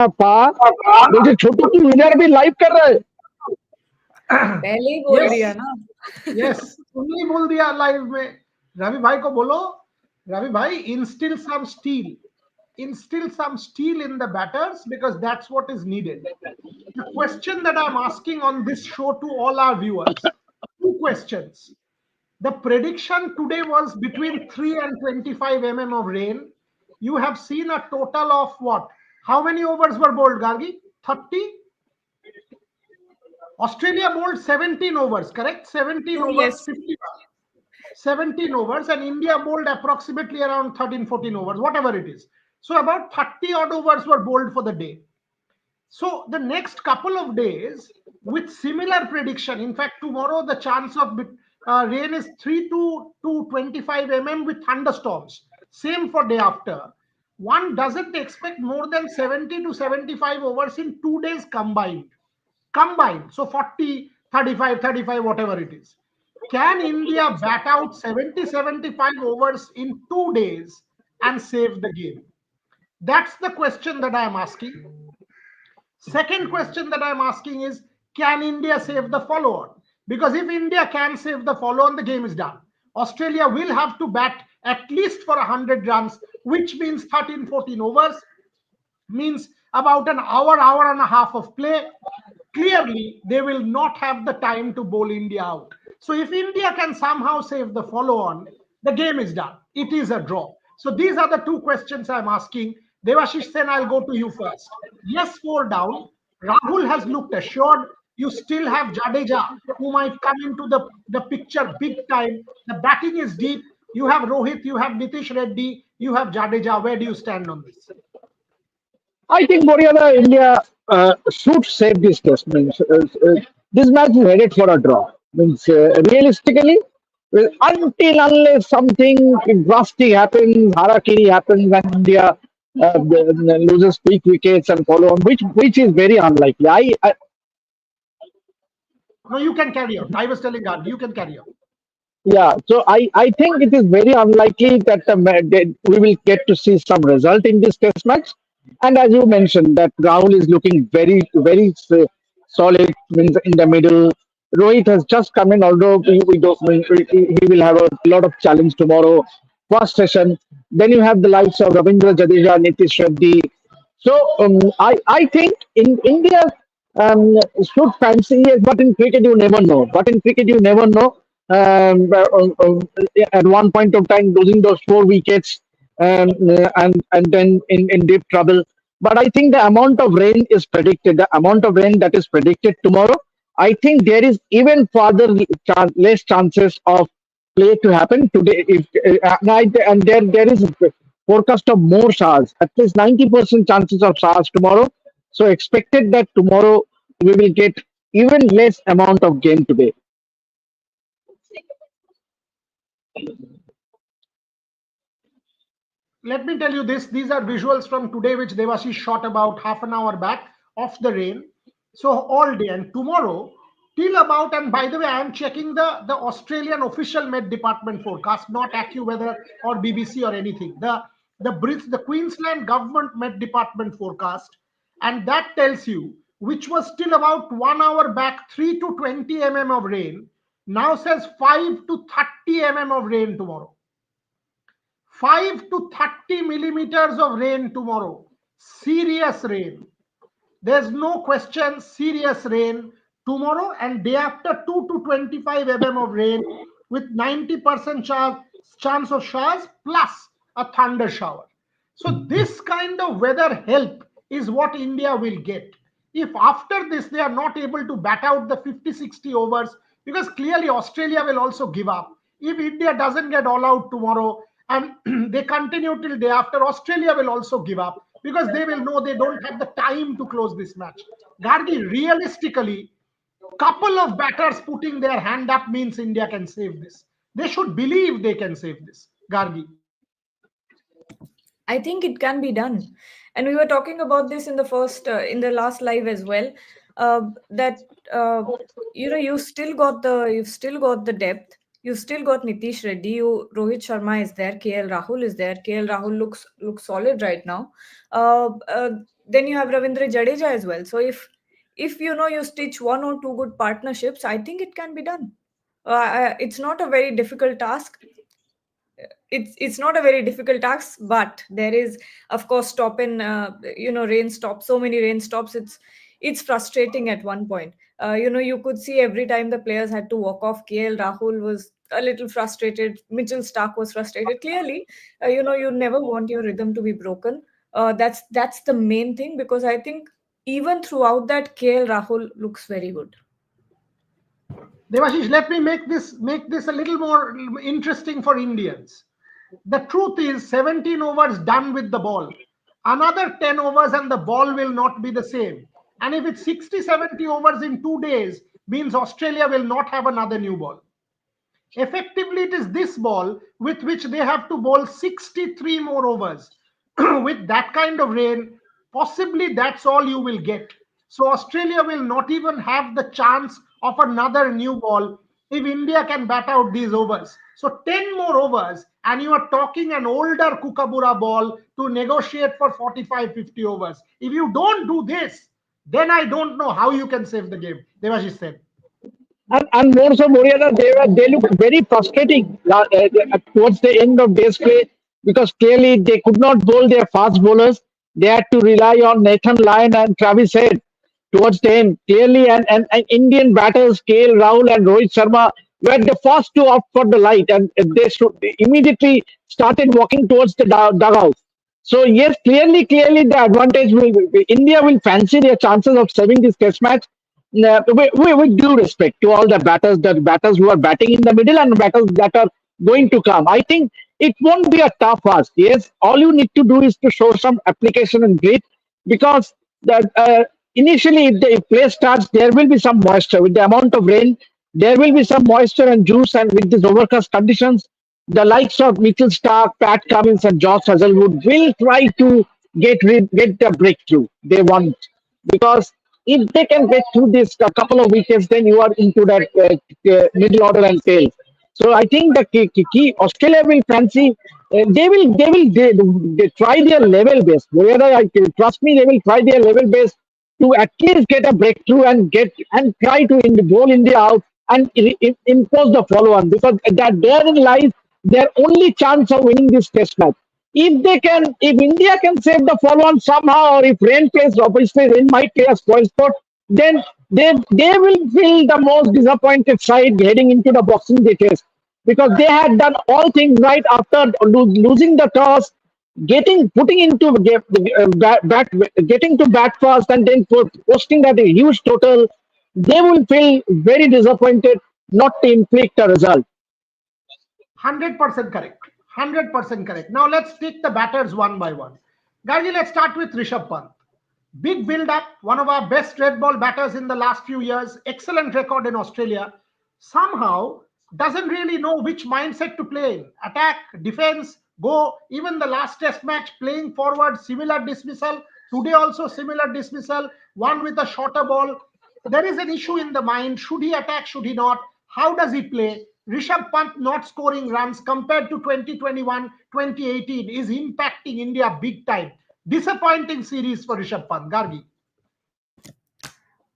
मुझे छोटू की विनर भी लाइव कर रहा है। पहले ही बोल दिया ना। यस, तुमने ही बोल दिया लाइव में। रवि भाई को बोलो, रवि भाई, instill some steel in the batters, because that's what is needed. The question that I'm asking on this show to all our viewers, two questions. The prediction today was between 3 and 25 mm of rain. You have seen a total of what? How many overs were bowled, Gargi? 30? Australia bowled 17 overs, correct? 17 overs, Yes. 50. 17 overs, and India bowled approximately around 13, 14 overs, whatever it is. So about 30 odd overs were bowled for the day. So the next couple of days with similar prediction, in fact, tomorrow the chance of rain is 3 to 25 mm with thunderstorms. Same for day after. One doesn't expect more than 70 to 75 overs in 2 days combined. So 40, 35, 35, whatever it is. Can India bat out 70, 75 overs in 2 days and save the game? That's the question that I am asking. Second question that I'm asking is, can India save the follow-on? Because if India can save the follow-on, the game is done. Australia will have to bat at least for 100 runs, which means 13, 14 overs, means about an hour and a half of play. Clearly, they will not have the time to bowl India out. So if India can somehow save the follow-on, the game is done. It is a draw. So these are the two questions I'm asking. Devashish Sen, I'll go to you first. Yes, 4 down. Rahul has looked assured. You still have Jadeja, who might come into the picture big time. The batting is deep. You have Rohit, you have Nitish Reddy, you have Jadeja. Where do you stand on this? I think Moriala, India should save this test. Means this match is headed for a draw. Means realistically, until unless something drastic happens, harakiri happens, and India loses quick wickets and follow on, which is very unlikely. No, you can carry on. I was telling God, you can carry on. Yeah, so I think it is very unlikely that that we will get to see some result in this test match. And as you mentioned, that Rahul is looking very solid, means in the middle. Rohit has just come in, although we don't, he will have a lot of challenge tomorrow. First session. Then you have the likes of Ravindra Jadeja, Nitish Reddy. So I think in India should fancy it, but in cricket you never know. At one point of time, losing those 4 wickets and then in deep trouble. But I think the amount of rain is predicted. The amount of rain that is predicted tomorrow, I think there is even further less chances of play to happen today. If and there is a forecast of more showers, at least 90% chances of showers tomorrow. So expected that tomorrow we will get even less amount of game today. Let me tell you this. These are visuals from today, which Devashish shot about half an hour back of the rain. So all day and tomorrow, till about, and by the way, I am checking the Australian official Met Department forecast, not AccuWeather or BBC or anything. The Queensland Government Met Department forecast, and that tells you, which was still about 1 hour back, 3 to 20 mm of rain, now says 5 to 30 mm of rain tomorrow. 5 to 30 millimeters of rain tomorrow. Serious rain. There's no question, serious rain tomorrow, and day after 2 to 25 mm of rain with 90% chance of showers plus a thunder shower. So this kind of weather help is what India will get. If after this they are not able to bat out the 50-60 overs, because clearly Australia will also give up. If India doesn't get all out tomorrow and they continue till day after, Australia will also give up, because they will know they don't have the time to close this match. Gargi, realistically, couple of batters putting their hand up means India can save this. They should believe they can save this. Gargi. I think it can be done, and we were talking about this in the last live as well. That you've still got the depth. You've still got Nitish Reddy. Rohit Sharma is there. KL Rahul is there. KL Rahul looks solid right now. then you have Ravindra Jadeja as well. So if you stitch one or two good partnerships, I think it can be done. It's not a very difficult task. It's not a very difficult task, but there is, of course, stop in rain stop, so many rain stops. It's frustrating at one point. You could see every time the players had to walk off. KL Rahul was a little frustrated. Mitchell Stark was frustrated. Clearly, you never want your rhythm to be broken. That's the main thing, because I think even throughout that, KL Rahul looks very good. Devashish, let me make this a little more interesting for Indians. The truth is 17 overs done with the ball. Another 10 overs and the ball will not be the same. And if it's 60, 70 overs in 2 days, means Australia will not have another new ball. Effectively, it is this ball with which they have to bowl 63 more overs. With that kind of rain, possibly that's all you will get. So Australia will not even have the chance of another new ball if India can bat out these overs. So 10 more overs, and you are talking an older Kookaburra ball to negotiate for 45, 50 overs. If you don't do this, then I don't know how you can save the game, Devashish said. And more so, Moriana, they look very frustrating towards the end of day's play, because clearly they could not bowl their fast bowlers. They had to rely on Nathan Lyon and Travis Head towards the end. Clearly, and Indian batters, KL Rahul and Rohit Sharma, were the first to opt for the light, and they immediately started walking towards the dugout. So yes, clearly, the advantage will India will fancy their chances of saving this test match. With due respect to all the batters who are batting in the middle and batters that are going to come, I think it won't be a tough ask. Yes, all you need to do is to show some application and grit, because initially, if play starts, there will be some moisture with the amount of rain. There will be some moisture and juice, and with these overcast conditions, the likes of Mitchell Stark, Pat Cummins, and Josh Hazlewood will try to get the breakthrough they want, because if they can get through this a couple of wickets, then you are into that middle order and tail. So I think the key Australia will fancy. They try their level best. Whether trust me, they will try their level best to at least get a breakthrough and try to bowl India out and impose the follow-on, because that therein lies their only chance of winning this test match. If India can save the follow-on somehow, or if rain plays, obviously rain might play a spoil sport, then they will feel the most disappointed side heading into the Boxing Day test, because they had done all things right after losing the toss, putting into getting to bat fast, and then posting that a huge total. They will feel very disappointed not to inflict a result. 100% correct. 100% correct. Now let's take the batters one by one. Gargi, let's start with Rishabh Pant. Big build up, one of our best red ball batters in the last few years, excellent record in Australia. Somehow doesn't really know which mindset to play in. Attack, defense, go. Even the last test match, playing forward, similar dismissal. Today also similar dismissal, one with a shorter ball. There is an issue in the mind. Should he attack? Should he not? How does he play? Rishabh Pant not scoring runs compared to 2021, 2018 is impacting India big time. Disappointing series for Rishabh Pant. Gargi.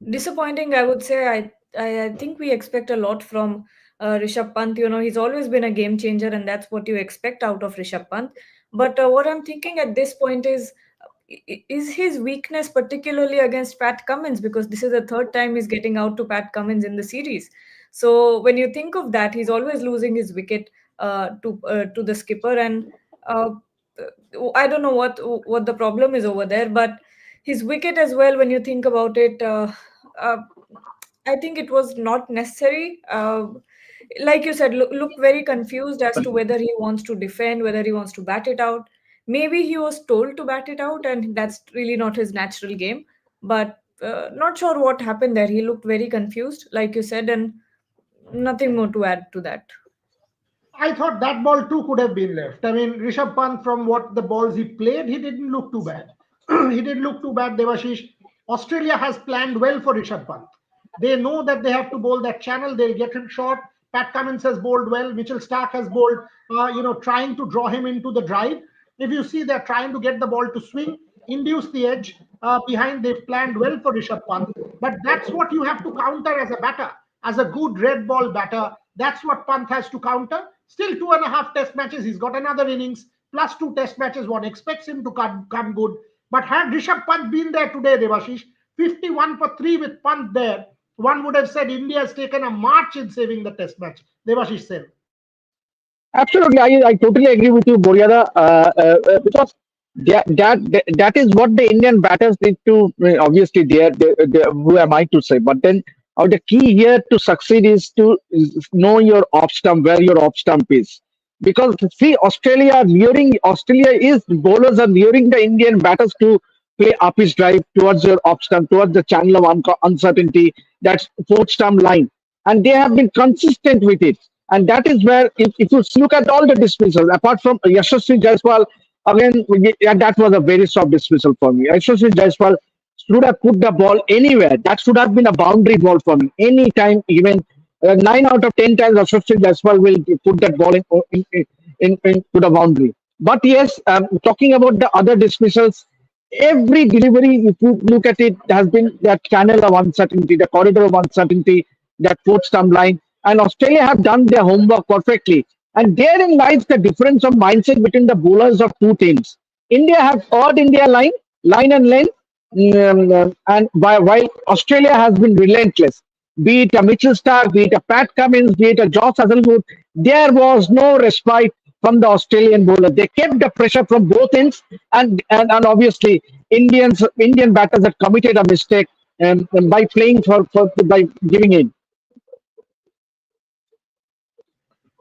Disappointing, I would say. I think we expect a lot from Rishabh Pant. He's always been a game changer, and that's what you expect out of Rishabh Pant. But what I'm thinking at this point is his weakness particularly against Pat Cummins, because this is the third time he's getting out to Pat Cummins in the series. So when you think of that, he's always losing his wicket to the skipper, and I don't know what the problem is over there, but his wicket as well. When you think about it, uh, I think it was not necessary. Like you said, looked very confused as to whether he wants to defend, whether he wants to bat it out. Maybe he was told to bat it out, and that's really not his natural game. But not sure what happened there. He looked very confused, like you said, and nothing more to add to that. I thought that ball too could have been left. I mean, Rishabh Pant, from what the balls he played, he didn't look too bad. He didn't look too bad, Devashish. Australia has planned well for Rishabh Pant. They know that they have to bowl that channel. They'll get him short. Pat Cummins has bowled well. Mitchell Stark has bowled, trying to draw him into the drive. If you see, they're trying to get the ball to swing. induce the edge behind. They've planned well for Rishabh Pant, but that's what you have to counter as a batter, as a good red ball batter. That's what Pant has to counter. Still 2.5 test matches. He's got another innings plus 2 test matches. One expects him to come good. But had Rishabh Pant been there today, Devashish, 51 for 3 with Pant there, one would have said India has taken a march in saving the test match. Devashish said. Absolutely, I totally agree with you, Boryada, because that is what the Indian batters need to. Obviously, who am I to say? But then, the key here to succeed is know your off stump, where your off stump is. Because see, Australia is bowlers are luring the Indian batters to play up his drive towards your off stump, towards the channel of uncertainty. That's fourth stump line, and they have been consistent with it. And that is where, if you look at all the dismissals, apart from Yashasvi Jaiswal, again, yeah, that was a very soft dismissal for me. Yashasvi Jaiswal should have put the ball anywhere. That should have been a boundary ball for me. Anytime, even 9 out of 10 times, Yashasvi Jaiswal will put that ball into the boundary. But yes, talking about the other dismissals, every delivery, if you look at it, has been that channel of uncertainty, the corridor of uncertainty, that fourth stump line. And Australia have done their homework perfectly. And therein lies the difference of mindset between the bowlers of two teams. India have odd in their line and length, and while Australia has been relentless. Be it a Mitchell Stark, be it a Pat Cummins, be it a Josh Hazlewood, there was no respite from the Australian bowler. They kept the pressure from both ends, and obviously Indian batters had committed a mistake by playing by giving in.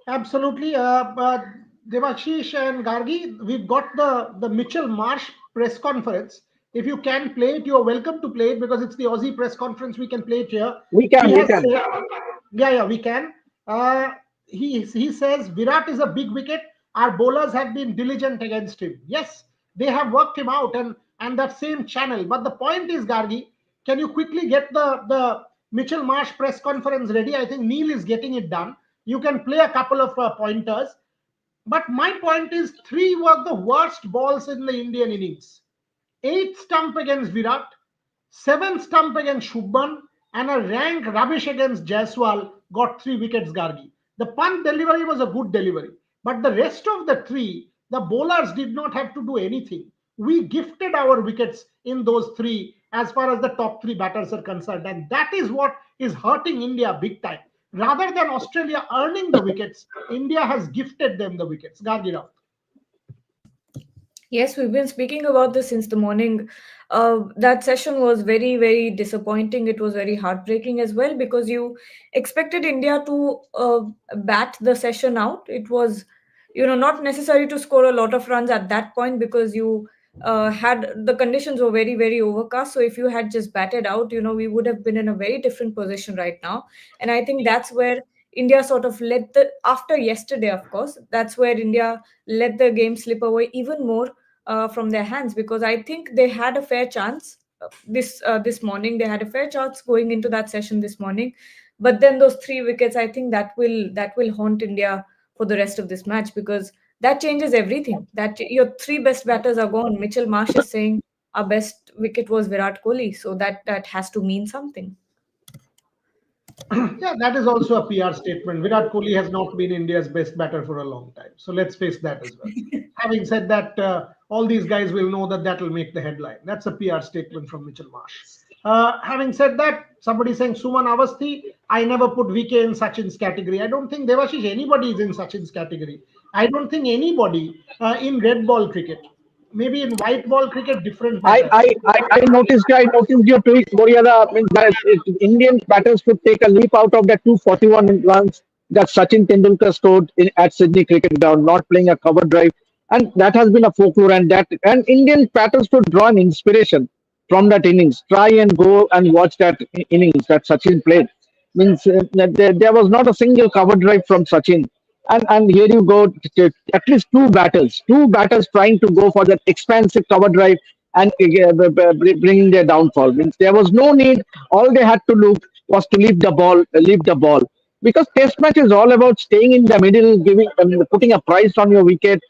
Absolutely. Devashish and Gargi, we've got the Mitchell Marsh press conference. If you can play it, you're welcome to play it because it's the Aussie press conference. We can play it here. We can, He we has can. said, yeah, we can. He says Virat is a big wicket. Our bowlers have been diligent against him. Yes, they have worked him out and that same channel. But the point is, Gargi, can you quickly get the Mitchell Marsh press conference ready? I think Neil is getting it done. You can play a couple of pointers. But my point is, 3 were the worst balls in the Indian innings. 8 stump against Virat, 7 stump against Shubman, and a rank rubbish against Jaiswal got 3 wickets, Gargi. The punt delivery was a good delivery. But the rest of the 3, the bowlers did not have to do anything. We gifted our wickets in those 3 as far as the top 3 batters are concerned. And that is what is hurting India big time. Rather than Australia earning the wickets, India has gifted them the wickets. Gargi Rao. Yes, we've been speaking about this since the morning. That session was very, very disappointing. It was very heartbreaking as well because you expected India to bat the session out. It was, not necessary to score a lot of runs at that point because you had the conditions were very, very overcast. So if you had just batted out, we would have been in a very different position right now. And I think that's where India sort of after yesterday, of course, that's where India let the game slip away even more from their hands because I think they had a fair chance this morning. They had a fair chance going into that session this morning, but then those 3 wickets, I think that will haunt India for the rest of this match because that changes everything. That your 3 best batters are gone. Mitchell Marsh is saying our best wicket was Virat Kohli, so that has to mean something. Yeah, that is also a PR statement. Virat Kohli has not been India's best batter for a long time. So let's face that as well. Having said that, all these guys will know that will make the headline. That's a PR statement from Mitchell Marsh. Having said that, somebody saying Suman Avasthi, I never put VK in Sachin's category. I don't think Devashish anybody is in Sachin's category. I don't think anybody in red ball cricket. Maybe in white ball cricket, different matter. I noticed your tweet, Boryada. Means that Indian batters could take a leap out of the 241 runs that Sachin Tendulkar scored at Sydney Cricket Ground, not playing a cover drive, and that has been a folklore. And Indian batters could draw an inspiration from that innings. Try and go and watch that innings that Sachin played. Means that there was not a single cover drive from Sachin. And here you go, at least two batters trying to go for that expansive cover drive and bringing their downfall. Means there was no need. All they had to look was to leave the ball. Because Test match is all about staying in the middle, putting a price on your wicket,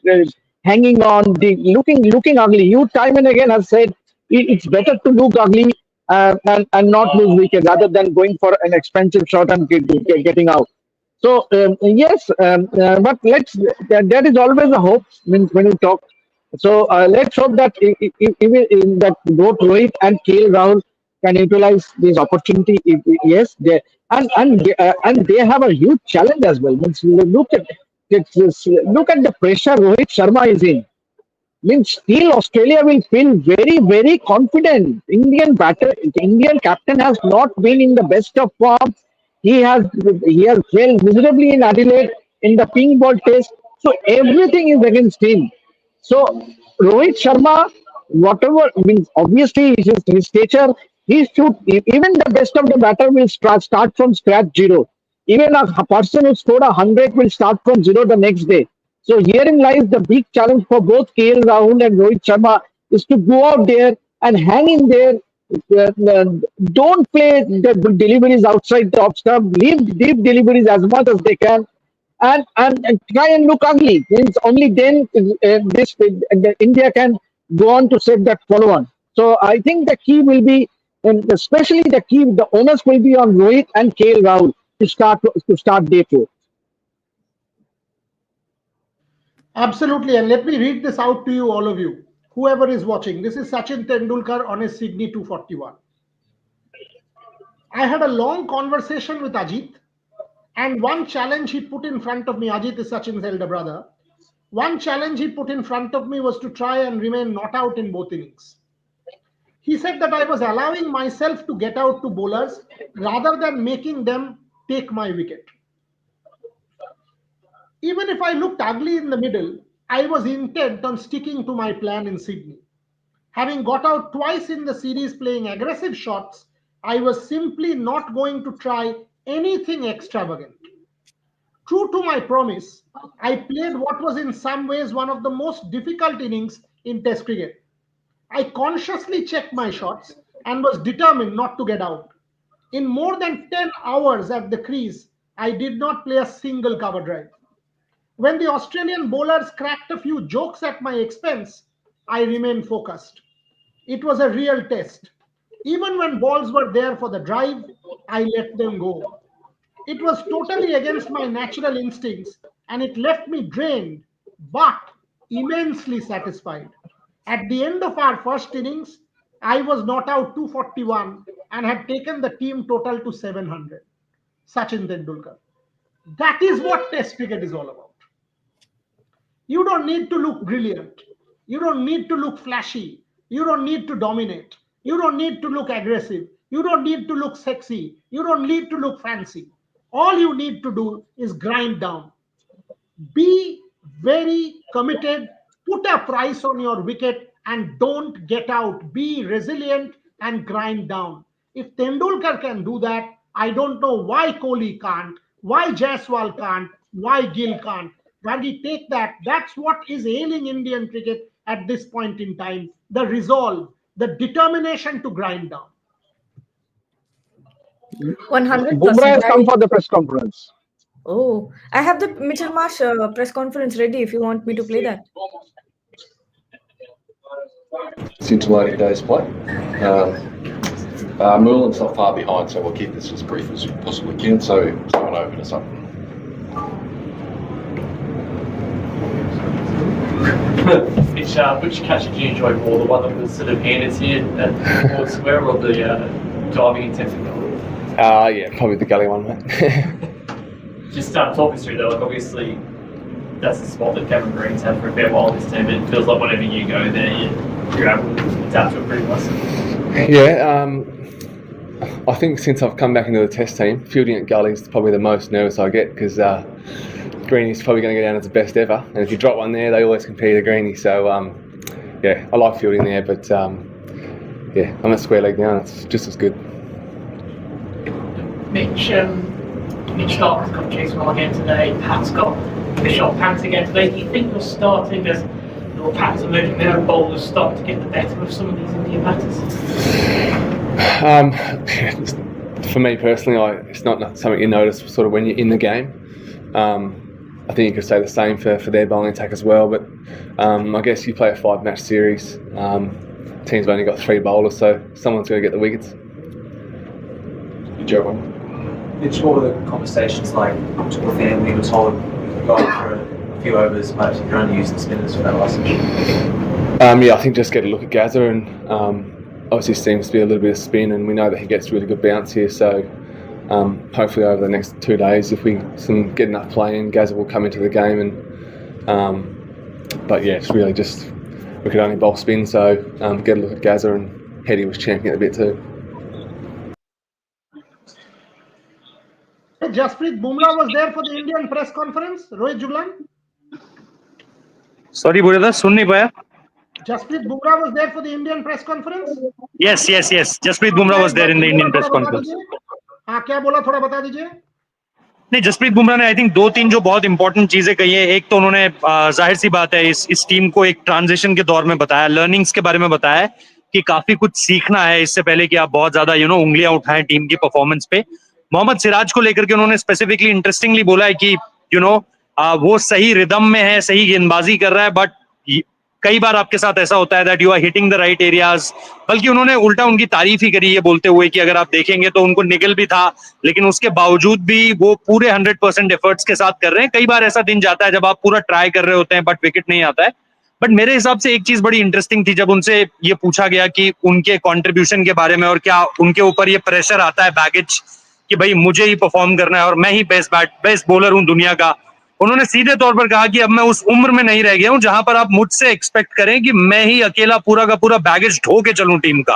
hanging on, looking ugly. You time and again have said it's better to look ugly and not lose wicket rather than going for an expensive shot and getting out. So yes, but there is always a hope when you talk. So let's hope that that both Rohit and KL Rahul can utilize this opportunity. Yes, and they have a huge challenge as well. Means look at the pressure Rohit Sharma is in. Means still Australia will feel very, very confident. Indian captain has not been in the best of form. He has he has failed miserably in Adelaide in the pink ball test. So everything is against him. So Rohit Sharma, whatever means obviously his stature, he should even the best of the batter will start from scratch zero. Even a person who scored 100 will start from zero the next day. So herein lies the big challenge for both KL Rahul and Rohit Sharma is to go out there and hang in there. Don't play the deliveries outside the off stump. Leave deep deliveries as much as they can, and try and look ugly. Means only then India can go on to set that follow on. So I think the key will be, and especially the onus will be on Rohit and KL Rahul to start day four. Absolutely. And let me read this out to you, all of you, whoever is watching. This is Sachin Tendulkar on his Sydney 241. I had a long conversation with Ajit, and one challenge he put in front of me, Ajit is Sachin's elder brother. One challenge he put in front of me was to try and remain not out in both innings. He said that I was allowing myself to get out to bowlers rather than making them take my wicket. Even if I looked ugly in the middle, I was intent on sticking to my plan in Sydney. Having got out twice in the series playing aggressive shots, I was simply not going to try anything extravagant. True to my promise, I played what was in some ways one of the most difficult innings in Test cricket. I consciously checked my shots and was determined not to get out. In more than 10 hours at the crease, I did not play a single cover drive. When the Australian bowlers cracked a few jokes at my expense, I remained focused. It was a real test. Even when balls were there for the drive, I let them go. It was totally against my natural instincts and it left me drained, but immensely satisfied. At the end of our first innings, I was not out 241 and had taken the team total to 700. Sachin Tendulkar. That is what Test cricket is all about. You don't need to look brilliant. You don't need to look flashy. You don't need to dominate. You don't need to look aggressive. You don't need to look sexy. You don't need to look fancy. All you need to do is grind down. Be very committed. Put a price on your wicket and don't get out. Be resilient and grind down. If Tendulkar can do that, I don't know why Kohli can't, why Jaiswal can't, why Gill can't. Raggy, take that. That's what is ailing Indian cricket at this point in time. The resolve, the determination to grind down. 100%. Bumrah has come for the press conference. Oh, I have the Mitchell Marsh press conference ready if you want me to play that. Scintillating day's play. Merlin's not far behind, so we'll keep this as brief as we possibly can. So someone open us up. Which catch did you enjoy more? The one that was sort of handed to you at Ford Square or the diving intensive? Yeah, probably the gully one, mate. Just talk us through that. Like obviously, that's the spot that Cameron Green's had for a fair while this team. It feels like whenever you go there, you're able to adapt to it pretty nicely. Yeah, I think since I've come back into the Test team, fielding at gully is probably the most nervous I get because Greeny's probably going to go down as the best ever. And if you drop one there, they always compare to Greeny. So, yeah, I like fielding there, but yeah, I'm at square leg now and it's just as good. Mitch Stark's got chased well again today. Pat's got Rishabh Pant again today. Do you think you're starting as your Pats are moving their bowlers start to get the better of some of these Indian batters? For me personally, it's not something you notice sort of when you're in the game. I think you could say the same for their bowling attack as well. But I guess you play a 5-match series. Teams have only got 3 bowlers, so someone's going to get the wickets. Good job. Mitch, what were the conversations like to the family? You were told go for a few overs, but you're only using spinners for that last session. Yeah, I think just get a look at Gazza, and obviously seems to be a little bit of spin, and we know that he gets really good bounce here. So hopefully over the next 2 days, if we get enough play in, Gazza will come into the game. And but yeah, it's really just we could only bowl spin, so get a look at Gazza, and Hetty was champing it a bit too. Jasprit Bumrah was there for the Indian press conference. Rohit Juglan. Sorry, brother, सुन नहीं पाया. Jasprit Bumrah was there for the Indian press conference. Yes. Jasprit Bumrah was there in the Indian press conference. हाँ, क्या बोला थोड़ा बता दीजिए. नहीं, जसप्रीत बुमराह ने आई थिंक 2-3 जो बहुत इंपॉर्टेंट चीजें कही है. एक तो उन्होंने जाहिर सी बात है इस टीम को एक ट्रांजिशन के दौर में बताया, लर्निंग्स के बारे में बताया कि काफी कुछ सीखना है इससे पहले कि आप बहुत ज्यादा उंगलियां उठाएं टीम की परफॉर्मेंस पे. मोहम्मद सिराज को लेकर के उन्होंने स्पेसिफिकली इंटरेस्टिंगली बोला है कि वो सही रिदम में है, सही गेंदबाजी कर रहा है, बट कई बार आपके साथ ऐसा होता है that you are hitting the right areas. बल्कि उन्होंने उल्टा उनकी तारीफ ही करी है बोलते हुए कि अगर आप देखेंगे तो उनको निगल भी था, लेकिन उसके बावजूद भी वो पूरे 100% एफर्ट्स के साथ कर रहे हैं. कई बार ऐसा दिन जाता है जब आप पूरा ट्राई कर रहे होते हैं बट विकेट नहीं आता है. बट मेरे हिसाब से एक चीज बड़ी इंटरेस्टिंग थी जब उनसे ये पूछा गया कि उनके कॉन्ट्रीब्यूशन के बारे में और क्या उनके ऊपर ये प्रेशर आता है बैगेज कि भाई मुझे ही परफॉर्म करना है और मैं ही बेस्ट बॉलर हूं दुनिया का. उन्होंने सीधे तौर पर कहा कि अब मैं उस उम्र में नहीं रह गया हूं जहां पर आप मुझसे एक्सपेक्ट करें कि मैं ही अकेला पूरा का पूरा बैगेज ढो के चलूं टीम का.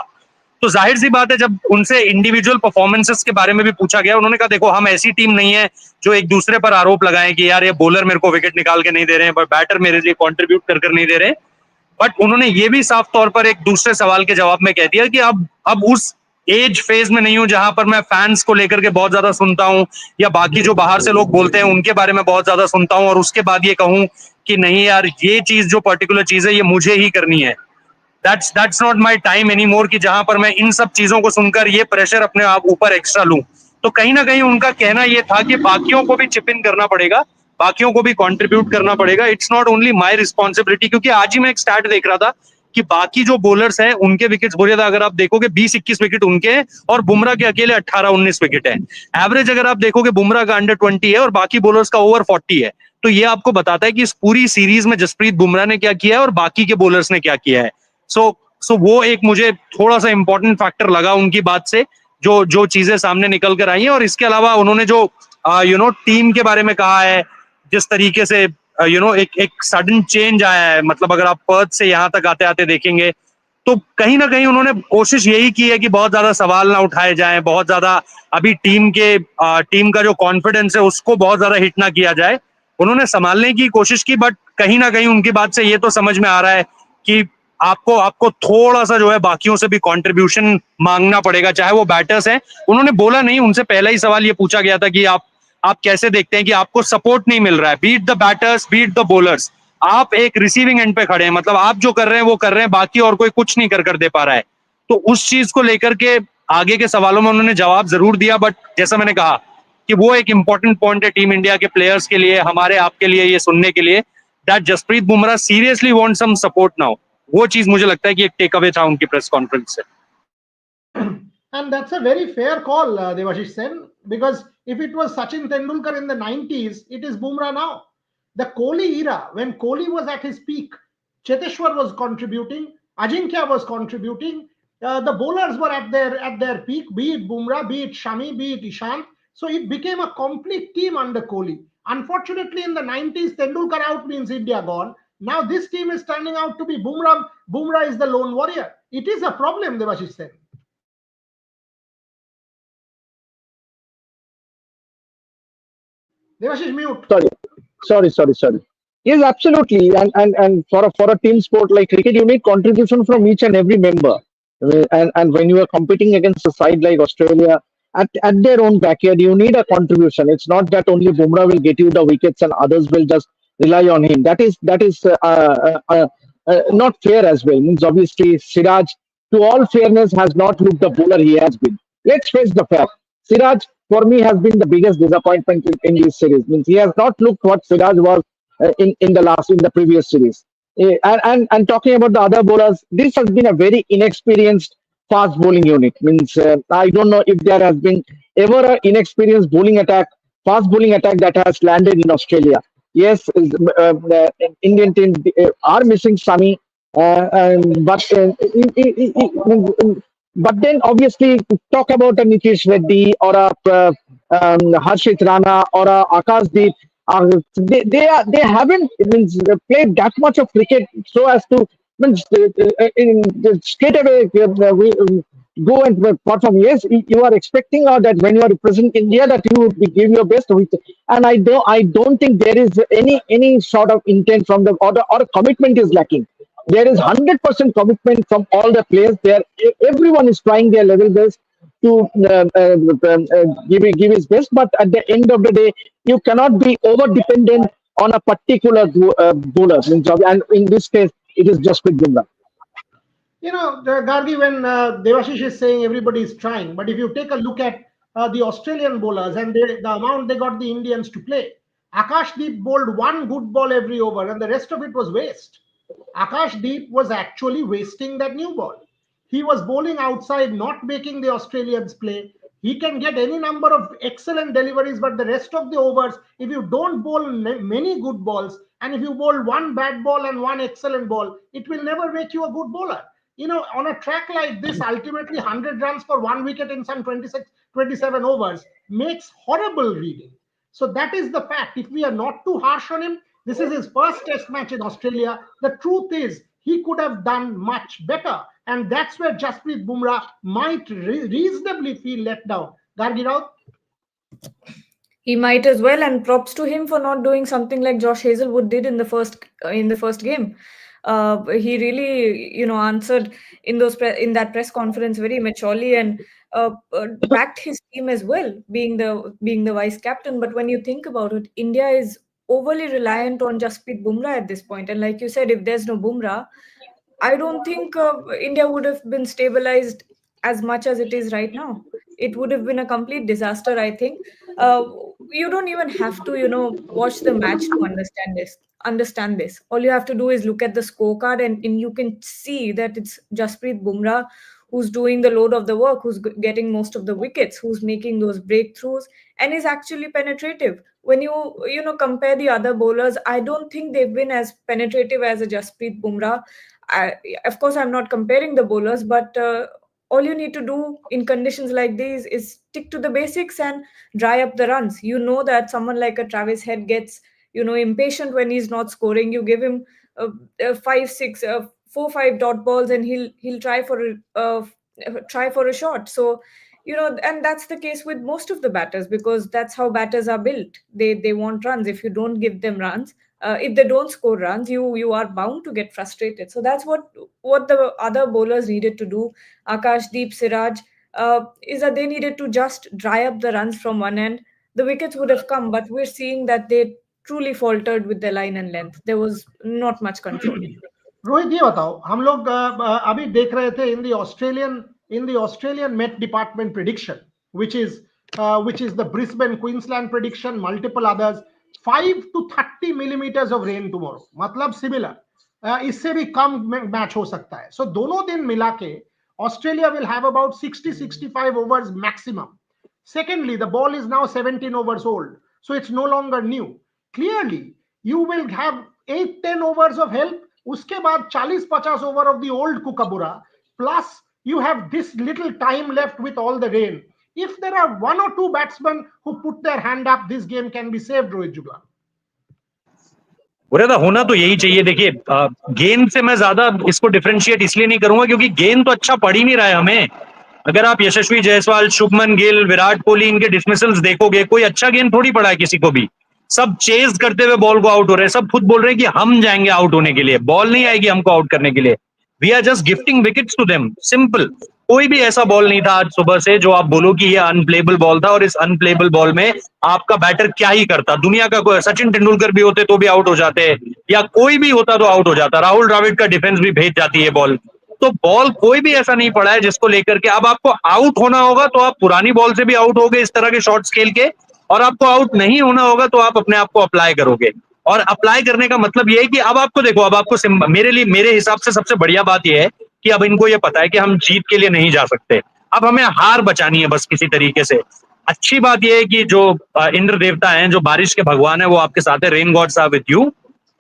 तो जाहिर सी बात है जब उनसे इंडिविजुअल परफॉर्मेंसेस के बारे में भी पूछा गया, उन्होंने कहा देखो हम ऐसी टीम नहीं है जो एक दूसरे पर आरोप लगाएं कि यार ये बॉलर मेरे को विकेट निकाल के नहीं दे रहे हैं, बट बैटर मेरे लिए कॉन्ट्रीब्यूट कर नहीं दे रहे. बट उन्होंने ये भी साफ तौर पर एक दूसरे सवाल के जवाब में कह दिया कि अब उस एज फेज में नहीं हूं जहां पर मैं फैंस को लेकर के बहुत ज्यादा सुनता हूं या बाकी जो बाहर से लोग बोलते हैं उनके बारे में बहुत ज्यादा सुनता हूं और उसके बाद ये कहूं कि नहीं यार ये चीज जो पर्टिकुलर चीज है ये मुझे ही करनी है. That's not my time any more कि जहां पर मैं इन सब चीजों को सुनकर ये प्रेशर अपने आप ऊपर एक्स्ट्रा लूं. तो कहीं ना कहीं उनका कहना ये था कि बाकियों को भी चिप इन करना पड़ेगा, बाकियों को भी कंट्रीब्यूट करना पड़ेगा. It's not only my responsibility. क्योंकि आज ही मैं एक स्टैट देख रहा था कि बाकी जो बॉलर्स हैं उनके विकेट्स बहुत ज्यादा, अगर आप देखोगे 20-21 विकेट उनके हैं और बुमराह के अकेले 18-19 विकेट है. एवरेज अगर आप देखोगे बुमराह का अंडर 20 है और बाकी बॉलर्स का ओवर 40 है. तो ये आपको बताता है कि इस पूरी सीरीज में जसप्रीत बुमराह ने क्या किया है और बाकी के बॉलर्स ने क्या किया है. सो वो एक मुझे थोड़ा सा इंपॉर्टेंट फैक्टर लगा उनकी बात से जो चीजें सामने निकल कर आई हैं. और इसके अलावा उन्होंने जो टीम के बारे में कहा है, जिस तरीके से एक सडन चेंज आया है, मतलब अगर आप पर्थ से यहाँ तक आते आते देखेंगे तो कहीं ना कहीं उन्होंने कोशिश यही की है कि बहुत ज्यादा सवाल ना उठाए जाएं, बहुत ज्यादा अभी टीम का जो कॉन्फिडेंस है उसको बहुत ज्यादा हिट ना किया जाए. उन्होंने संभालने की कोशिश की, बट कहीं ना कहीं उनकी बात से ये तो समझ में आ रहा है कि आपको थोड़ा सा जो है बाकियों से भी कंट्रीब्यूशन मांगना पड़ेगा, चाहे वो बैटर्स हैं. उन्होंने बोला नहीं, उनसे पहला ही सवाल ये पूछा गया था कि आप कैसे देखते हैं कि आपको सपोर्ट नहीं मिल रहा है, beat the batters, beat the bowlers. आप एक रिसीविंग एंड पे खड़े हैं, मतलब आप जो कर रहे हैं वो कर रहे हैं, बाकी और कोई कुछ नहीं कर दे पा रहा है. तो उस चीज को लेकर के आगे के सवालों में उन्होंने जवाब जरूर दिया. बट जैसा मैंने कहा कि वो एक इंपॉर्टेंट पॉइंट है टीम इंडिया के प्लेयर्स के लिए, हमारे आपके लिए ये सुनने के लिए that Jasprit Bumrah seriously want some support now. वो चीज मुझे लगता है कि एक टेक अवे था उनकी प्रेस कॉन्फ्रेंस से. And that's a very fair call, Devashish Sen, because if it was Sachin Tendulkar in the 90s, it is Bumrah now. The Kohli era, when Kohli was at his peak, Cheteshwar was contributing, Ajinkya was contributing, the bowlers were at their peak, be it Bumrah, be it Shami, be it Ishant. So it became a complete team under Kohli. Unfortunately, in the 90s, Tendulkar out means India gone. Now this team is turning out to be Bumrah. Bumrah is the lone warrior. It is a problem, Devashish Sen. Devashish, mute. Sorry. Yes, absolutely. And for a team sport like cricket, you need contribution from each and every member. And when you are competing against a side like Australia at their own backyard, you need a contribution. It's not that only Bumrah will get you the wickets and others will just rely on him. That is not fair as well. Means obviously Siraj, to all fairness, has not looked the bowler he has been. Let's face the fact. Siraj for me has been the biggest disappointment in this series. Means he has not looked what Siraj was in the previous series. And talking about the other bowlers, this has been a very inexperienced fast bowling unit. Means I don't know if there has been ever an inexperienced fast bowling attack that has landed in Australia. Yes, the Indian team are missing Sami, but then obviously talk about a Nitish Reddy or a Harshit Rana or a Akash Deep. They haven't played that much of cricket so as to means, straight away go and perform. Yes, you are expecting that when you are representing India that you would give your best. And I don't think there is any sort of intent from the or commitment is lacking. There is 100% commitment from all the players. There, everyone is trying their level best to give his best. But at the end of the day, you cannot be over dependent on a particular bowler. And in this case, it is just with Bumrah. Gargi, when Devashish is saying everybody is trying, but if you take a look at the Australian bowlers and the amount they got the Indians to play, Akash Deep bowled one good ball every over and the rest of it was waste. Akash Deep was actually wasting that new ball. He was bowling outside, not making the Australians play. He can get any number of excellent deliveries, but the rest of the overs, if you don't bowl many good balls, and if you bowl one bad ball and one excellent ball, it will never make you a good bowler. On a track like this, ultimately 100 runs for 1 wicket in some 26, 27 overs makes horrible reading. So that is the fact. If we are not too harsh on him, this is his first test match in Australia. The truth is, he could have done much better. And that's where Jasprit Bumrah might reasonably feel let down. Gargi Rao? He might as well, and props to him for not doing something like Josh Hazelwood did in the first game. He really, answered in that press conference very maturely and backed his team as well, being the vice captain. But when you think about it, India is overly reliant on Jasprit Bumrah at this point. And like you said, if there's no Bumrah, I don't think India would have been stabilized as much as it is right now. It would have been a complete disaster, I think. You don't even have to, watch the match to understand this. All you have to do is look at the scorecard and you can see that it's Jasprit Bumrah who's doing the load of the work, who's getting most of the wickets, who's making those breakthroughs, and is actually penetrative. When you compare the other bowlers, I don't think they've been as penetrative as a Jasprit Bumrah. Of course, I'm not comparing the bowlers, but all you need to do in conditions like these is stick to the basics and dry up the runs. You know that someone like a Travis Head gets impatient when he's not scoring. You give him 4-5 dot balls and he'll try for a shot. So and that's the case with most of the batters, because that's how batters are built. They want runs. If you don't give them runs, if they don't score runs, you are bound to get frustrated. So that's what the other bowlers needed to do. Akash Deep, Siraj, is that they needed to just dry up the runs from one end. The wickets would have come, but we're seeing that they truly faltered with their line and length. There was not much control. Rohit, ये बताओ, हम लोग अभी देख रहे थे in the Australian Met Department prediction, which is the Brisbane, Queensland prediction, multiple others, 5 to 30 millimeters of rain tomorrow. मतलब similar. इससे भी कम मैच हो सकता है. So दोनों दिन मिला के Australia will have about 60-65 overs maximum. Secondly, the ball is now 17 overs old, so it's no longer new. Clearly, you will have 8-10 overs of help. उसके बाद 40-50 over of the old Kookaburra, plus you have this little time left with all the rain. If there are one or two batsmen who put their hand up, this game can be saved, Rohit Juglan. बुरा होना तो यही चाहिए. देखिए, गेंद से मैं ज्यादा इसको डिफरेंशिएट इसलिए नहीं करूंगा क्योंकि गेंद तो अच्छा पड़ ही नहीं रहा है हमें. अगर आप यशस्वी जायसवाल, शुभमन गिल, विराट कोहली, इनके डिसमिसल्स देखोगे, कोई अच्छा गेंद थोड़ी पड़ा है किसी को भी. सब चेज करते हुए बॉल को आउट हो रहे हैं. सब खुद बोल रहे हैं कि हम जाएंगे आउट होने के लिए, बॉल नहीं आएगी हमको आउट करने के लिए. We are just gifting wickets to them. Simple. कोई भी ऐसा बॉल नहीं था आज सुबह से जो आप बोलो कि ये अनप्लेबल बॉल था, और इस अनप्लेबल बॉल में आपका बैटर क्या ही करता. दुनिया का कोई सचिन तेंदुलकर भी होते तो भी आउट हो जाते, या कोई भी होता तो आउट हो जाता. राहुल द्रविड़ का डिफेंस भी भेज जाती है बॉल. तो बॉल कोई भी ऐसा नहीं पड़ा है जिसको लेकर के अब आपको आउट होना होगा तो आप पुरानी बॉल से भी आउट होगे इस तरह के शॉट्स खेल के, और आपको आउट नहीं होना होगा तो आप अपने आप को अप्लाई करोगे। और अप्लाई करने का मतलब ये है कि अब आपको देखो, अब आपको मेरे लिए, मेरे हिसाब से सबसे बढ़िया बात यह है कि अब इनको ये पता है कि हम जीत के लिए नहीं जा सकते, अब हमें हार बचानी है बस किसी तरीके से। अच्छी बात यह है कि जो इंद्र देवता हैं, जो बारिश के भगवान है, वो आपके साथ है, rain gods are with you.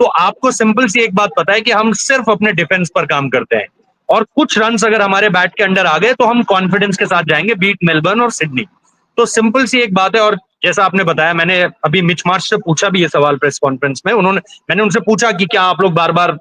तो आपको सिंपल सी एक बात पता है कि हम सिर्फ अपने डिफेंस पर काम करते हैं, और कुछ रन्स अगर हमारे बैट के अंडर आ गए तो हम कॉन्फिडेंस के साथ जाएंगे बीट मेलबर्न और सिडनी। तो सिंपल सी एक बात है। और जैसा आपने बताया, मैंने अभी मिच मार्श से पूछा भी ये सवाल प्रेस कॉन्फ्रेंस में, मैंने उनसे पूछा कि क्या आप लोग बार बार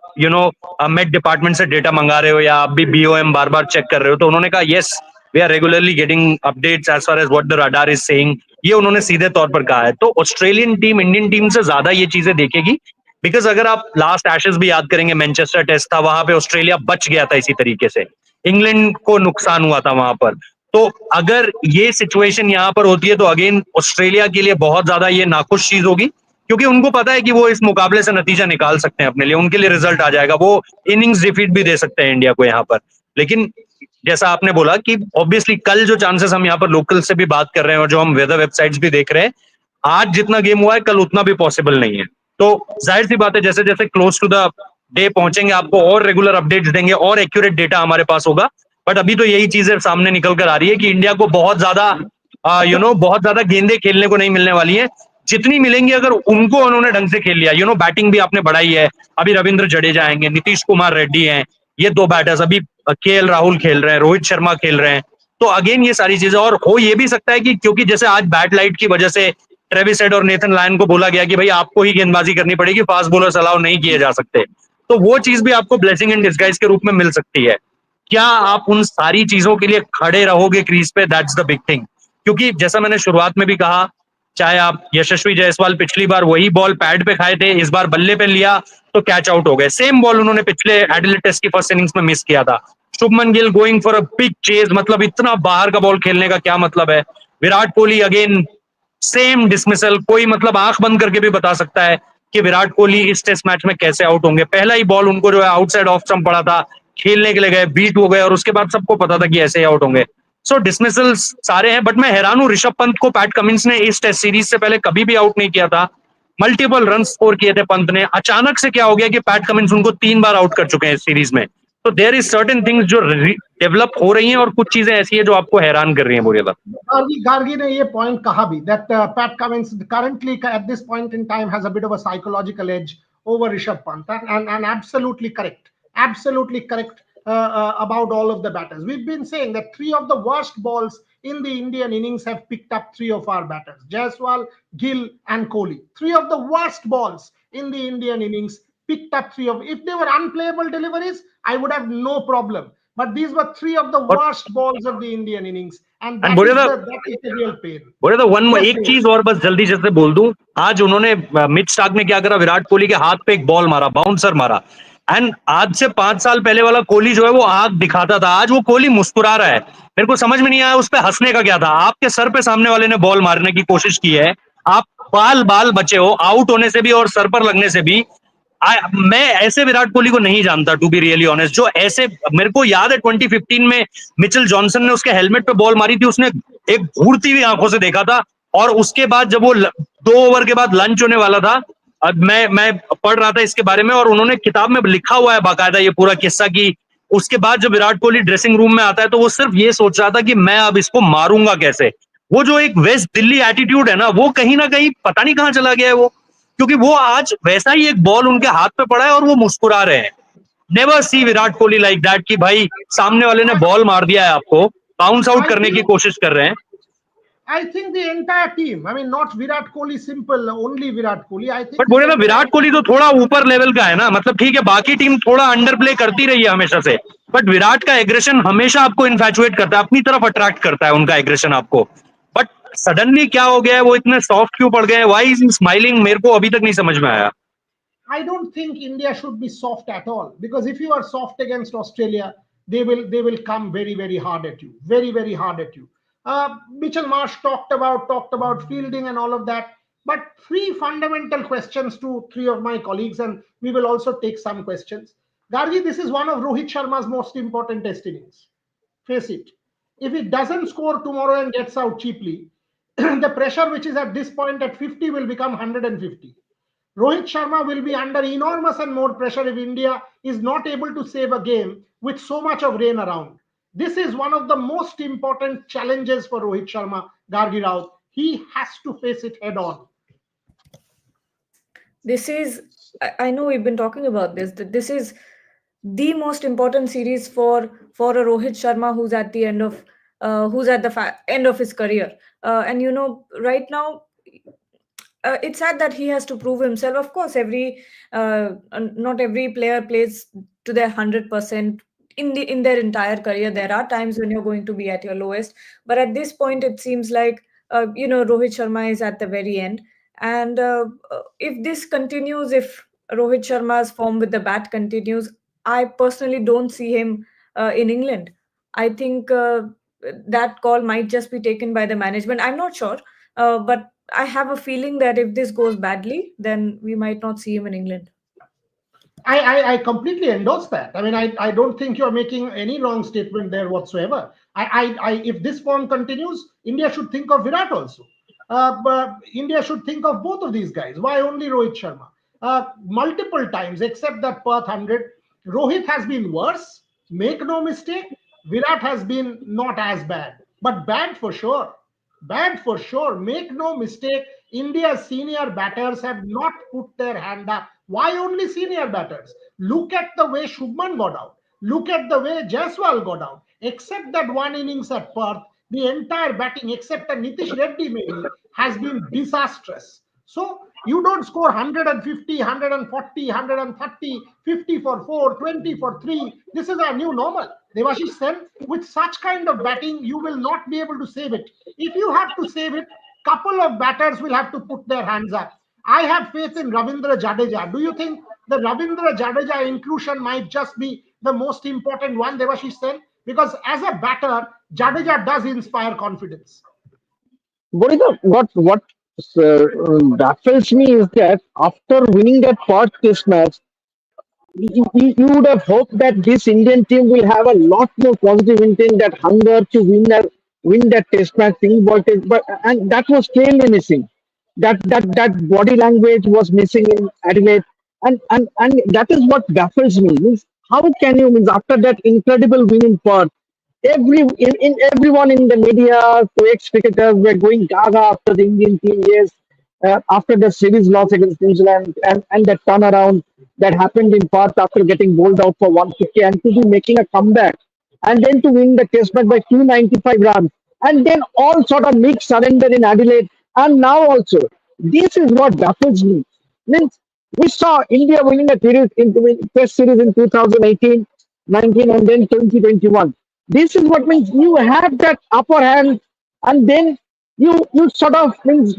मेट डिपार्टमेंट से डेटा मंगा रहे हो या आप भी बीओएम बार बार चेक कर रहे हो, तो उन्होंने कहा yes, we are regularly getting updates as far as what the radar is saying. ये उन्होंने सीधे तौर पर कहा है। तो ऑस्ट्रेलियन टीम इंडियन टीम से ज्यादा ये चीजें देखेगी, बिकॉज अगर आप लास्ट एशेज भी याद करेंगे, मैनचेस्टर टेस्ट था, वहां पे ऑस्ट्रेलिया बच गया था इसी तरीके से, इंग्लैंड को नुकसान हुआ था वहां पर। तो अगर ये सिचुएशन यहां पर होती है तो अगेन ऑस्ट्रेलिया के लिए बहुत ज्यादा ये नाखुश चीज होगी, क्योंकि उनको पता है कि वो इस मुकाबले से नतीजा निकाल सकते हैं अपने लिए, उनके लिए रिजल्ट आ जाएगा, वो इनिंग्स डिफीट भी दे सकते हैं इंडिया को यहाँ पर। लेकिन जैसा आपने बोला कि ऑब्वियसली कल जो चांसेस हम यहाँ पर लोकल से भी बात कर रहे हैं और जो हम वेदर वेबसाइट्स भी देख रहे हैं, आज जितना गेम हुआ है कल उतना भी पॉसिबल नहीं है। तो जाहिर सी बात है, जैसे जैसे क्लोज टू द डे पहुंचेंगे आपको और रेगुलर अपडेट्स देंगे और एक्यूरेट डेटा हमारे पास होगा। बट अभी तो यही चीजें सामने निकल कर आ रही है कि इंडिया को बहुत ज्यादा बहुत ज्यादा गेंदें खेलने को नहीं मिलने वाली है। जितनी मिलेंगी अगर उनको उन्होंने ढंग से खेल लिया, बैटिंग भी आपने बढ़ाई है, अभी रविंद्र जडेजा आएंगे, नीतीश कुमार रेड्डी हैं, ये दो बैटर्स, अभी केएल राहुल खेल रहे हैं, रोहित शर्मा खेल रहे हैं। तो अगेन ये सारी चीजें, और हो ये भी सकता है कि क्योंकि जैसे आज बैट लाइट की वजह से ट्रेविस हेड और नेथन लायन को बोला गया कि भाई आपको ही गेंदबाजी करनी पड़ेगी, फास्ट बॉलर्स अलाउ नहीं किए जा सकते, तो वो चीज भी आपको ब्लेसिंग इन डिस्गाइज के रूप में मिल सकती है। क्या आप उन सारी चीजों के लिए खड़े रहोगे क्रीज पे, दैट्स द बिग थिंग। क्योंकि जैसा मैंने शुरुआत में भी कहा, चाहे आप यशस्वी जायसवाल पिछली बार वही बॉल पैड पे खाए थे, इस बार बल्ले पे लिया तो कैच आउट हो गए, सेम बॉल उन्होंने पिछले एडिलेड टेस्ट की फर्स्ट इनिंग्स में मिस किया था। Shubman Gill going for a big chase, मतलब इतना बाहर का बॉल खेलने का क्या मतलब है। Virat Kohli again same dismissal, कोई मतलब आंख बंद करके भी बता सकता है कि विराट कोहली इस टेस्ट मैच में कैसे आउट होंगे। पहला ही बॉल उनको जो है आउटसाइड ऑफ स्टंप पड़ा था, खेलने के लिए गए, बीट हो गए, और उसके बाद सबको पता था कि ऐसे ही आउट होंगे। सो डिसमिसल्स सारे हैं, बट मैं हैरान हूं, ऋषभ पंत को पैट कमिंस ने इस टेस्ट सीरीज से पहले कभी भी आउट नहीं किया था। मल्टीपल रन स्कोर किए थे पंत ने, अचानक से क्या हो गया कि पैट कमिंस उनको 3 बार आउट कर चुके हैं इस सीरीज में। तो देयर इज सर्टेन थिंग्स जो डेवलप हो रही हैं, और कुछ चीजें ऐसी है जो आपको हैरान कर रही हैं बोरियला। गार्गी ने ये पॉइंट कहा भी that PAT Cummins currently at this point in time has a bit of a psychological edge over Rishabh Pant, and absolutely correct, absolutely correct about all of the batters. We've been saying that 3 of the worst balls in the Indian innings have picked up 3 of our batters, Jaiswal, Gill and Kohli. 3 of the worst balls in the Indian innings picked up 3 of, if they were unplayable deliveries I would have no problem, but these were 3 of the worst balls of the Indian innings, and that is the real pain. बोले तो एक चीज और बस जल्दी जैसे बोल दूं, आज उन्होंने मिच स्टार्क ने क्या करा, विराट कोहली के हाथ पे एक बॉल मारा, बाउंसर मारा, एंड आज से 5 साल पहले वाला कोहली जो है वो आंख दिखाता था, आज वो कोहली मुस्कुरा रहा है। मेरे को समझ में नहीं आया उस पे हंसने का क्या था। आपके सर पे सामने वाले ने बॉल मारने की कोशिश की है, आप बाल बचे हो आउट होने से भी और सर पर लगने से भी। मैं ऐसे विराट कोहली को नहीं जानता, टू बी रियली ऑनेस्ट, जो ऐसे, मेरे को याद है 2015 में मिचेल जॉनसन ने उसके हेलमेट पे बॉल मारी थी, उसने एक घूरती हुई आंखों से देखा था, और उसके बाद जब वो 2 ओवर के बाद लंच होने वाला था, मैं पढ़ रहा था इसके बारे में, और उन्होंने किताब में लिखा हुआ है बाकायदा ये पूरा किस्सा कि उसके बाद जब विराट कोहली ड्रेसिंग रूम में आता है तो वो सिर्फ ये सोच रहा था कि मैं अब इसको मारूंगा कैसे। वो जो एक वेस्ट दिल्ली एटीट्यूड है ना, वो कहीं ना कहीं पता नहीं कहां चला गया है वो, क्योंकि वो आज वैसा ही एक बॉल उनके हाथ पे पड़ा है और वो मुस्कुरा रहे हैं। Never see Virat Kohli like that कि भाई सामने वाले ने बॉल मार दिया है, आपको बाउंस आउट करने की कोशिश कर रहे हैं। I think the entire team, I mean not Virat Kohli simple, only Virat Kohli, I think. But बोले ना, विराट कोहली तो थोड़ा ऊपर लेवल का है ना, मतलब ठीक है बाकी टीम थोड़ा अंडर प्ले करती रही है हमेशा से, बट विराट का एग्रेशन हमेशा आपको इन्फैचुएट करता है, अपनी तरफ अट्रैक्ट करता है उनका एग्रेशन आपको। बट सडनली क्या हो गया है, वो इतने सॉफ्ट क्यों पड़ गए, व्हाई इज ही स्माइलिंग, मेरे को अभी तक नहीं समझ में आया। I don't think India should be soft at all, because if you are soft against Australia, they will come very, very hard at you, very, very hard at you. Mitchell Marsh talked about fielding and all of that, but 3 fundamental questions to 3 of my colleagues, and we will also take some questions. Gargi, this is one of Rohit Sharma's most important test innings. Face it. If he doesn't score tomorrow and gets out cheaply, the pressure which is at this point at 50 will become 150. Rohit Sharma will be under enormous and more pressure if India is not able to save a game with so much of rain around. This is one of the most important challenges for Rohit Sharma, Gargi Raut. He has to face it head on. This is, I know we've been talking about this, that this is the most important series for a Rohit Sharma who's at the end of end of his career. And you know, right now, it's sad that he has to prove himself. Of course, not every player plays to their 100% in their entire career. There are times when you're going to be at your lowest, but at this point, it seems like Rohit Sharma is at the very end. And if this continues, if Rohit Sharma's form with the bat continues, I personally don't see him in England. I think that call might just be taken by the management. I'm not sure, but I have a feeling that if this goes badly, then we might not see him in England. I completely endorse that. I mean, I don't think you're making any wrong statement there whatsoever. If this form continues, India should think of Virat also. But India should think of both of these guys. Why only Rohit Sharma? Multiple times, except that Perth 100, Rohit has been worse. Make no mistake, Virat has been not as bad, but bad for sure. Bad for sure. Make no mistake, India's senior batters have not put their hand up. Why only senior batters? Look at the way Shubman got out. Look at the way Jaiswal got out. Except that one innings at Perth, the entire batting, except a Nitish Reddy maybe, has been disastrous. So you don't score 150, 140, 130, 50 for 4, 20 for 3. This is our new normal. Devashish Sen, with such kind of batting, you will not be able to save it. If you have to save it, couple of batters will have to put their hands up. I have faith in Ravindra Jadeja. Do you think the Ravindra Jadeja inclusion might just be the most important one, Devashish Sen? Because as a batter, Jadeja does inspire confidence. What baffles me is that after winning that first test match, you would have hoped that this Indian team will have a lot more positive intent, that hunger to win that test match, thing, but and that was clearly missing. That body language was missing in Adelaide, and that is what baffles me. Means how can you, means after that incredible win in Perth, everyone in the media, ex cricketers were going gaga after the Indian team. Yes, after the series loss against New Zealand, and that turnaround that happened in Perth after getting bowled out for 150, and to be making a comeback, and then to win the test match by 295 runs, and then all sort of mixed surrender in Adelaide, and now also this is what baffles me. Means we saw India winning a series in test series in 2018, 19, and then 2021. This is what means you have that upper hand, and then you sort of means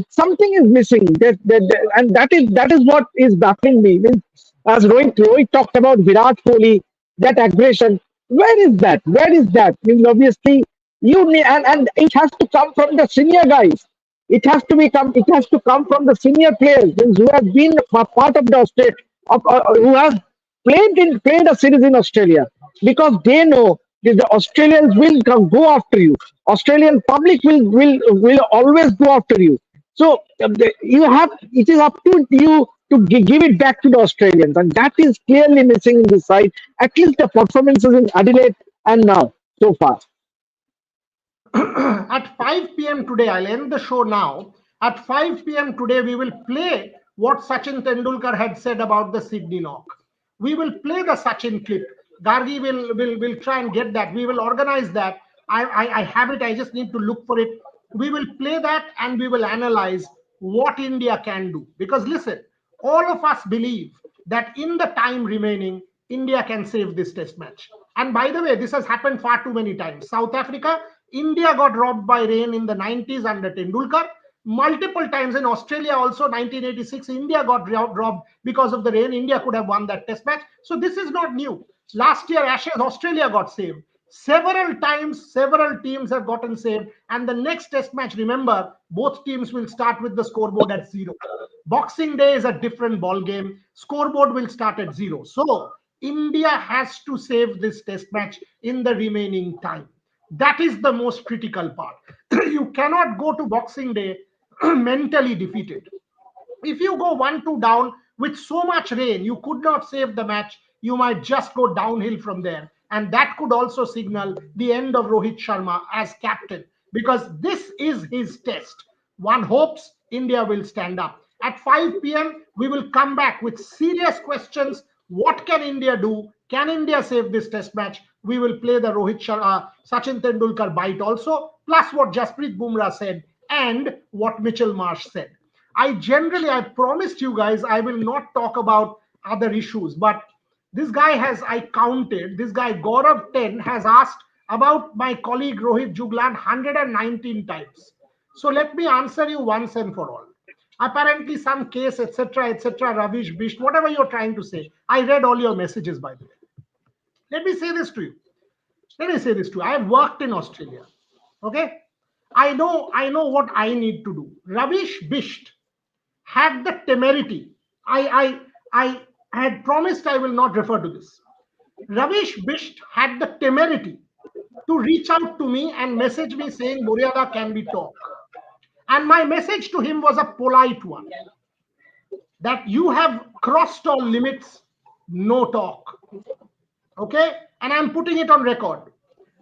something is missing. And that is what is baffling me. Means, as Rohit talked about Virat Kohli, that aggression. Where is that? Where is that? Means obviously you need, and it has to come from the senior guys. It has to come from the senior players, means who have been a part of the Australia, who have played a series in Australia, because they know that the Australians will go after you. Australian public will always go after you. So you have, it is up to you to give it back to the Australians, and that is clearly missing in this side. At least the performances in Adelaide and now so far. At 5 p.m. today, I'll end the show now. At 5 p.m. today, we will play what Sachin Tendulkar had said about the Sydney knock. We will play the Sachin clip. Gargi will try and get that. We will organize that. I have it. I just need to look for it. We will play that and we will analyze what India can do. Because listen, all of us believe that in the time remaining, India can save this test match. And by the way, this has happened far too many times. South Africa, India got robbed by rain in the 90s under Tendulkar. Multiple times in Australia also, 1986, India got robbed because of the rain. India could have won that test match. So this is not new. Last year, Ashes, Australia got saved. Several times, several teams have gotten saved. And the next test match, remember, both teams will start with the scoreboard at 0. Boxing Day is a different ball game. Scoreboard will start at 0. So India has to save this test match in the remaining time. That is the most critical part. You cannot go to Boxing Day mentally defeated. If you go 1-2 down with so much rain, you could not save the match. You might just go downhill from there. And that could also signal the end of Rohit Sharma as captain, because this is his test. One hopes India will stand up. At 5 p.m., we will come back with serious questions. What can India do? Can India save this test match? We will play the Sachin Tendulkar bite also, plus what Jasprit Bumrah said and what Mitchell Marsh said. I promised you guys I will not talk about other issues, but this guy Gaurav 10 has asked about my colleague Rohit Juglan 119 times. So let me answer you once and for all. Apparently some case, etc., rubbish, bish, whatever you're trying to say. I read all your messages, by the way. Let me say this to you. I have worked in Australia. Okay? I know what I need to do. Ravish Bisht had the temerity. I had promised I will not refer to this. Ravish Bisht had the temerity to reach out to me and message me saying, Muryaga, can we talk? And my message to him was a polite one, that you have crossed all limits, no talk. Okay? And I'm putting it on record.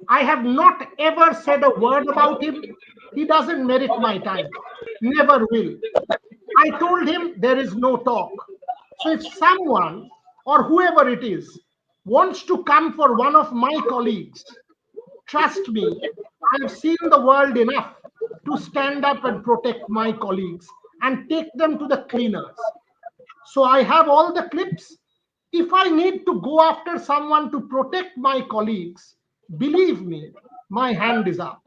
I have not ever said a word about him. He doesn't merit my time. Never will. I told him there is no talk. So if someone or whoever it is wants to come for one of my colleagues, trust me, I've seen the world enough to stand up and protect my colleagues and take them to the cleaners. So I have all the clips. If I need to go after someone to protect my colleagues, believe me, my hand is up.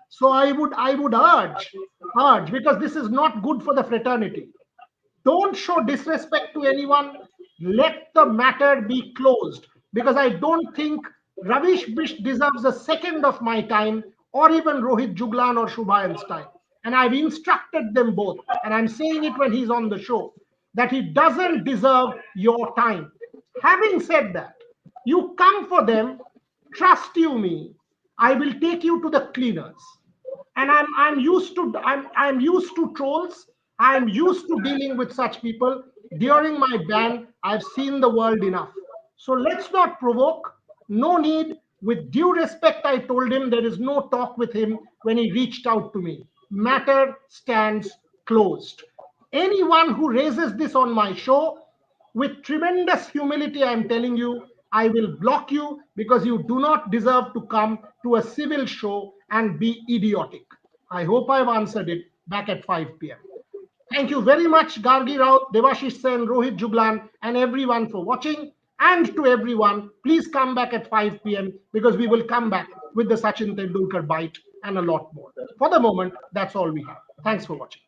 So I would urge, because this is not good for the fraternity. Don't show disrespect to anyone. Let the matter be closed, because I don't think Ravish Bish deserves a second of my time, or even Rohit Juglan or Shubhayan's time. And I've instructed them both, and I'm saying it when he's on the show, that he doesn't deserve your time. Having said that, you come for them, trust you me, I will take you to the cleaners. And I'm used to trolls. I'm used to dealing with such people. During my ban, I've seen the world enough. So let's not provoke. No need. With due respect, I told him there is no talk with him when he reached out to me. Matter stands closed. Anyone who raises this on my show, with tremendous humility, I'm telling you, I will block you, because you do not deserve to come to a civil show and be idiotic. I hope I've answered it. Back at 5 p.m. Thank you very much, Gargi Rao, Devashish Sen, Rohit Juglan, and everyone for watching. And to everyone, please come back at 5 p.m. because we will come back with the Sachin Tendulkar bite and a lot more. For the moment, that's all we have. Thanks for watching.